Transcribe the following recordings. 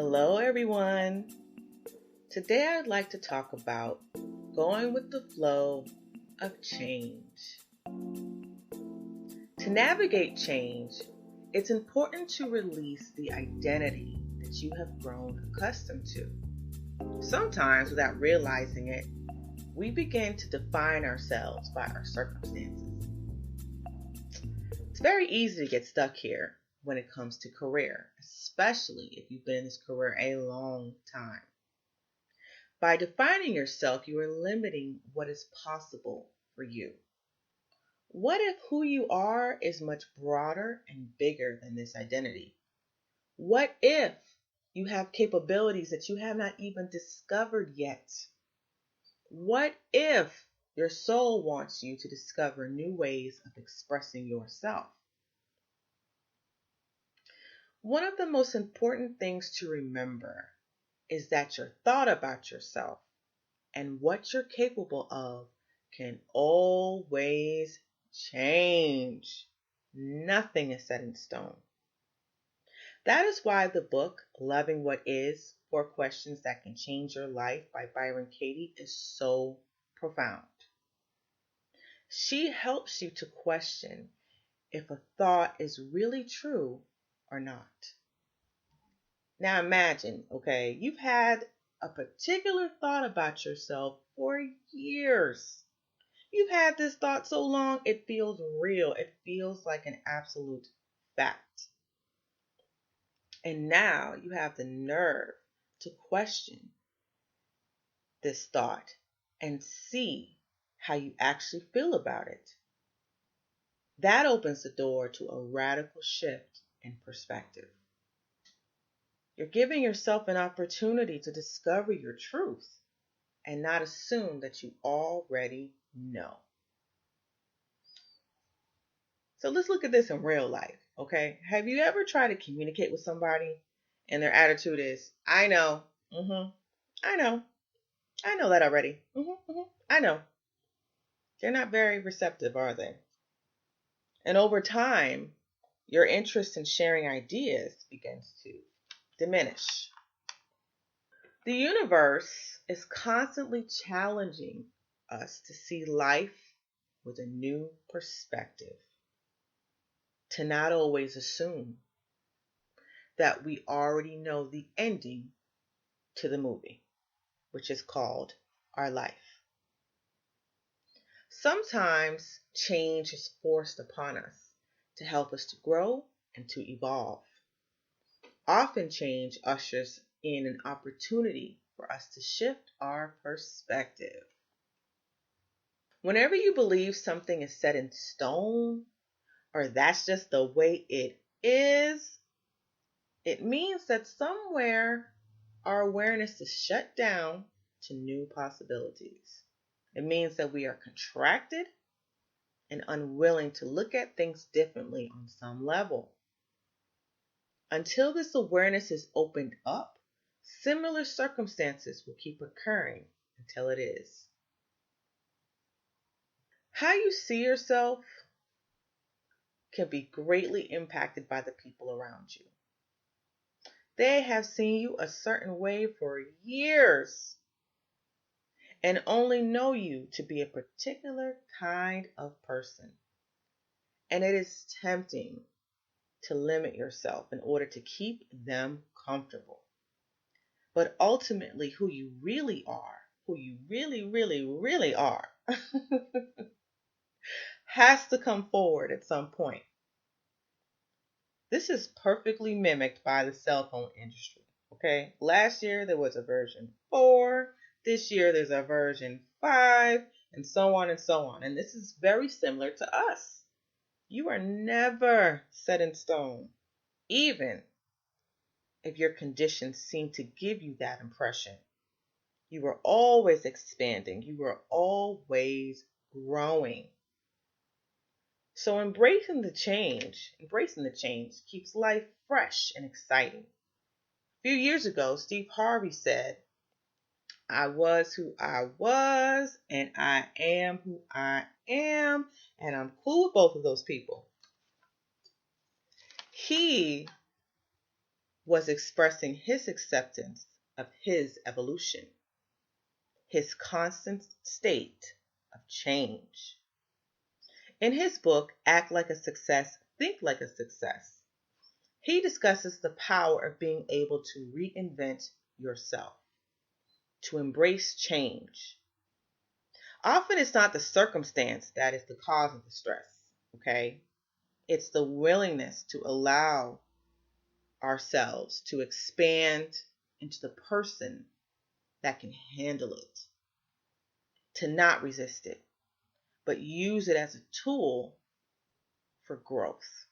Hello, everyone. Today I'd like to talk about going with the flow of change. To navigate change, it's important to release the identity that you have grown accustomed to. Sometimes, without realizing it, we begin to define ourselves by our circumstances. It's very easy to get stuck here when it comes to career, especially if you've been in this career a long time. By defining yourself, you are limiting what is possible for you. What if who you are is much broader and bigger than this identity? What if you have capabilities that you have not even discovered yet? What if your soul wants you to discover new ways of expressing yourself? One of the most important things to remember is that your thought about yourself and what you're capable of can always change. Nothing is set in stone. That is why the book, Loving What Is, 4 Questions That Can Change Your Life by Byron Katie is so profound. She helps you to question if a thought is really true or not. Now imagine, okay, you've had a particular thought about yourself for years. You've had this thought so long, it feels real. It feels like an absolute fact. And now you have the nerve to question this thought and see how you actually feel about it. That opens the door to a radical shift in perspective. You're giving yourself an opportunity to discover your truth and not assume that you already know. So let's look at this in real life, okay? Have you ever tried to communicate with somebody and their attitude is, I know, I know that already, I know. They're not very receptive, are they? And over time, your interest in sharing ideas begins to diminish. The universe is constantly challenging us to see life with a new perspective, to not always assume that we already know the ending to the movie, which is called our life. Sometimes change is forced upon us to help us to grow and to evolve. Often change ushers in an opportunity for us to shift our perspective. Whenever you believe something is set in stone, or that's just the way it is, it means that somewhere our awareness is shut down to new possibilities. It means that we are contracted and unwilling to look at things differently on some level. Until this awareness is opened up, similar circumstances will keep occurring until it is. How you see yourself can be greatly impacted by the people around you. They have seen you a certain way for years and only know you to be a particular kind of person. And it is tempting to limit yourself in order to keep them comfortable. But ultimately, who you really are, who you really are, has to come forward at some point. This is perfectly mimicked by the cell phone industry. Okay, last year there was a version 4, this year there's a version 5, and so on and so on. And this is very similar to us. You are never set in stone, even if your conditions seem to give you that impression. You are always expanding. You are always growing. So embracing the change keeps life fresh and exciting. A few years ago, Steve Harvey said, I was who I was, and I am who I am, and I'm cool with both of those people. He was expressing his acceptance of his evolution, his constant state of change. In his book, Act Like a Success, Think Like a Success, he discusses the power of being able to reinvent yourself, to embrace change. Often it's not the circumstance that is the cause of the stress, okay? It's the willingness to allow ourselves to expand into the person that can handle it, to not resist it, but use it as a tool for growth.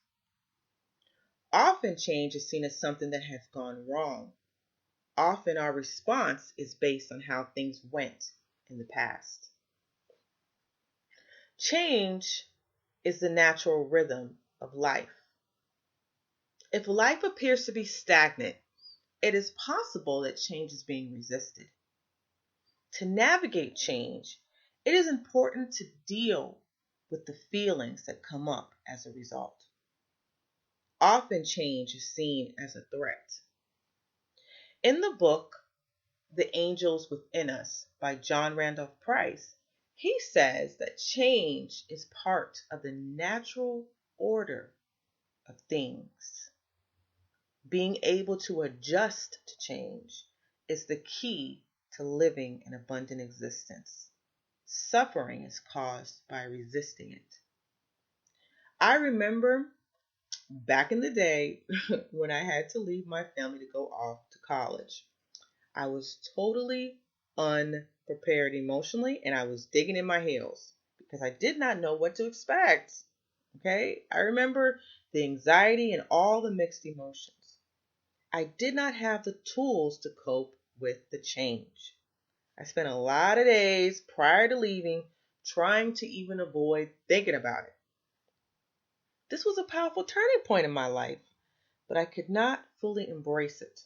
Often change is seen as something that has gone wrong. Often our response is based on how things went in the past. Change is the natural rhythm of life. If life appears to be stagnant, it is possible that change is being resisted. To navigate change, it is important to deal with the feelings that come up as a result. Often change is seen as a threat. In the book, The Angels Within Us by John Randolph Price, he says that change is part of the natural order of things. Being able to adjust to change is the key to living an abundant existence. Suffering is caused by resisting it. I remember back in the day when I had to leave my family to go off to college. I was totally unprepared emotionally, and I was digging in my heels because I did not know what to expect. Okay? I remember the anxiety and all the mixed emotions. I did not have the tools to cope with the change. I spent a lot of days prior to leaving trying to even avoid thinking about it. This was a powerful turning point in my life, but I could not fully embrace it.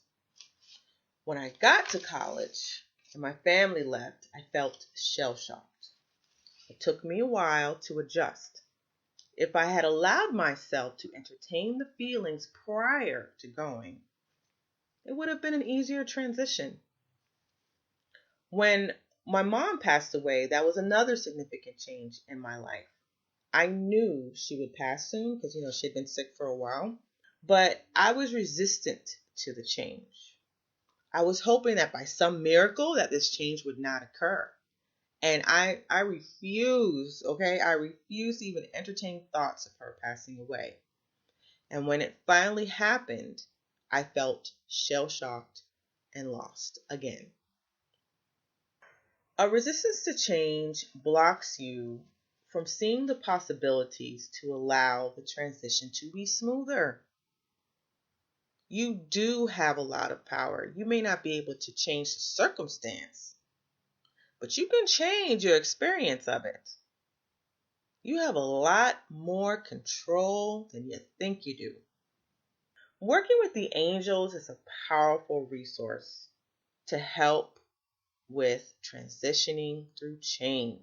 When I got to college and my family left, I felt shell-shocked. It took me a while to adjust. If I had allowed myself to entertain the feelings prior to going, it would have been an easier transition. When my mom passed away, that was another significant change in my life. I knew she would pass soon because, she had been sick for a while, but I was resistant to the change. I was hoping that by some miracle that this change would not occur. And I refuse, okay? I refuse to even entertain thoughts of her passing away. And when it finally happened, I felt shell-shocked and lost again. A resistance to change blocks you from seeing the possibilities to allow the transition to be smoother. You do have a lot of power. You may not be able to change the circumstance, but you can change your experience of it. You have a lot more control than you think you do. Working with the angels is a powerful resource to help with transitioning through change.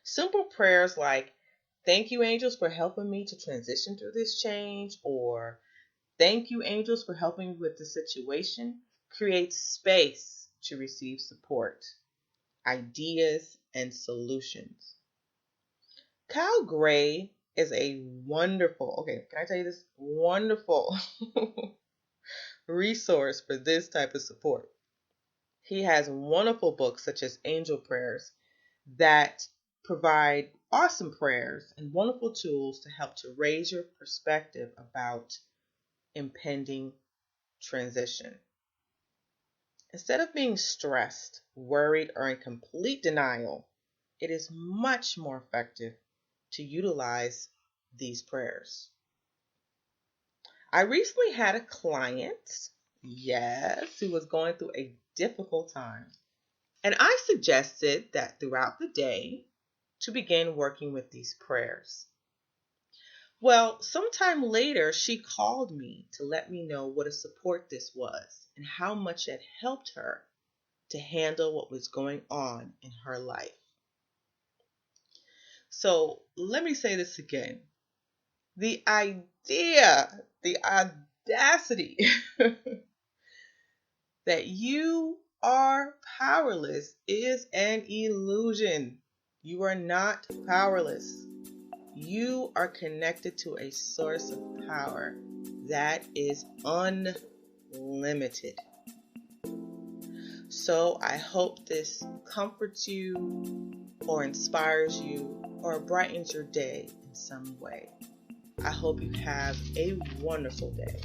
Simple prayers like, "Thank you, angels, for helping me to transition through this change," or "Thank you, angels, for helping me with the situation," create space to receive support, ideas, and solutions. Kyle Gray is a wonderful, can I tell you this? Wonderful resource for this type of support. He has wonderful books such as Angel Prayers that provide awesome prayers and wonderful tools to help to raise your perspective about impending transition. Instead of being stressed, worried, or in complete denial, it is much more effective to utilize these prayers. I recently had a client, yes, who was going through a difficult time. And I suggested that throughout the day to begin working with these prayers. Well, sometime later, she called me to let me know what a support this was and how much it helped her to handle what was going on in her life. So let me say this again. The audacity that you are powerless is an illusion. You are not powerless. You are connected to a source of power that is unlimited. So I hope this comforts you or inspires you or brightens your day in some way. I hope you have a wonderful day.